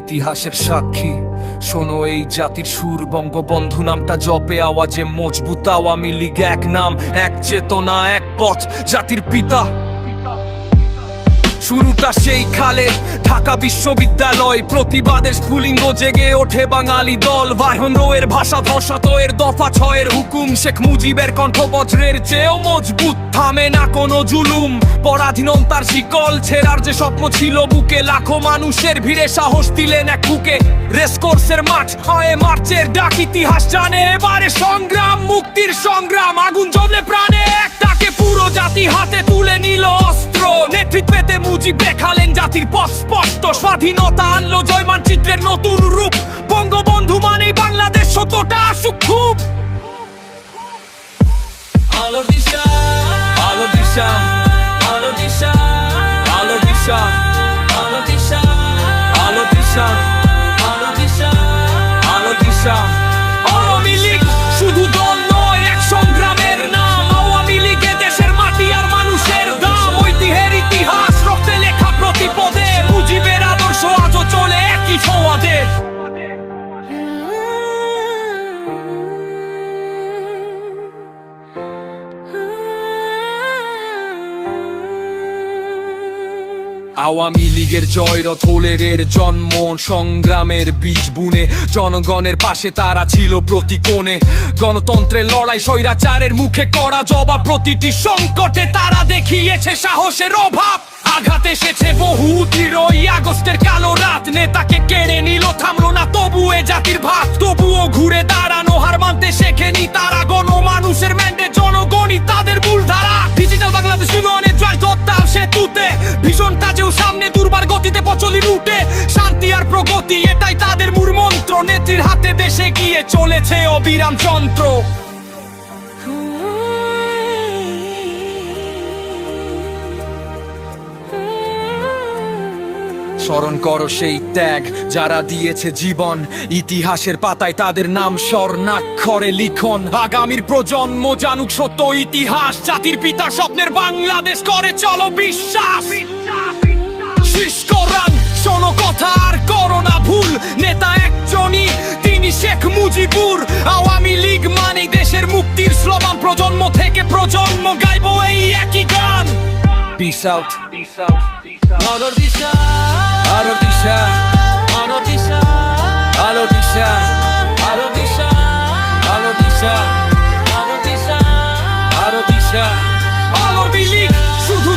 ইতিহাসের সাক্ষী শোনো এই জাতির সুর, বঙ্গবন্ধু নামটা জপে আওয়াজে মজবুত। আওয়ামী লীগ এক নাম, এক চেতনা, এক পথ, জাতির পিতা। শুরুটা সেই খালে ঢাকা বিশ্ববিদ্যালয়, প্রতিবাদের স্ফুলিঙ্গ জেগে ওঠে বাঙালি দল। ভাইহন রোয়ের ভাষা ধসাত এর দফা ছয়ের হুকুম, শেখ মুজিবের কণ্ঠ বজ্রের চেয়েও মজবুত। থামে না কোনো জুলুম, পরাধীনতার শিকল ছেড়ার যে স্বপ্ন ছিল বুকে, লাখো মানুষের ভিড়ে সাহস দিলেন এক বুকে। রেসকোর্সের মাঠ হয় মার্চের ডাক, ইতিহাস জানে এবারে সংগ্রাম, মুক্তির সংগ্রাম। আগুন জ্বলে প্রাণে একটাকে পুরো জাতি হাতে তুলে নিল অস্ত্র। নেতৃত্বে মুজিব দেখালেন জাতির পথ স্পষ্ট, স্বাধীনতা আনলো জয় মানচিত্রের নতুন রূপ। বঙ্গবন্ধু মানে বাংলাদেশ সত্যটা আসুক খুব। আলো দিশা, আলো দিশা, আলো দিশা, আলো দিশা, আলো দিশা, আলো দিশা, আলো দিশা, আলো দিশা। আওয়ামী লীগ শুধু দল নয়, এক সংগ্রামের নাম। আওয়ামী লীগে দেশের মাটি আর মানুষের দাম। ঐতিহ্যের ইতিহাস রক্তে লেখা প্রতি পদে, মুজিবের আদর্শ আজও চলে একই সওয়াদে। আওয়ামী লীগের জয়রথ হলের জন্ম, সংগ্রামের বীজ বুনে। জনগণের পাশে তারা ছিল প্রতি কোণে, গণতন্ত্রের লড়াই স্বৈরাচারের মুখে করা জবাব। প্রতিটি সংকটে তারা দেখিয়েছে সাহসের অভাব। আঘাত এসেছে বহু, 13ই আগস্টের কালো রাত নেতাকে কেড়ে নিল, থামলো না তবু এ জাতির ভাত। তবুও ঘুরে দাঁড়ানো, হার মানতে শেখেনি তারা। গণমানুষের ম্যান্ডেট, জনগণই তাদের মূলধারা। ডিজিটাল বাংলাদেশ উন্নয়নের জয় তত্ত্বাল সেতুতে, ভীষণ কাজেও সামনে দুর্বার গতিতে পচলি রুটে। শান্তি আর প্রগতি এটাই তাদের মূল মন্ত্র, নেত্রীর হাতে দেশে গিয়ে চলেছে অবিরাম যন্ত্র। স্মরণ করো সেই ত্যাগ যারা দিয়েছে জীবন, ইতিহাসের পাতায় তাদের নাম স্বর্ণাক্ষরে লিখন। আগামীর প্রজন্ম জানুক সত্য ইতিহাস, জাতির পিতা স্বপ্নের বাংলাদেশ করে চলো বিশ্বাস। শেষ করান শোনো কথা আর করো না ভুল, নেতা একজনই তিনি শেখ মুজিবুর। আওয়ামী লীগ মানে দেশের মুক্তির স্লোগান, প্রজন্ম থেকে প্রজন্ম গাইবো এই একই গান। Peace out, peace out, peace out. Alo disha, alo disha, alo disha, alo disha, alo disha, alo disha, alo disha, alo disha. Aওয়ামী League শুধু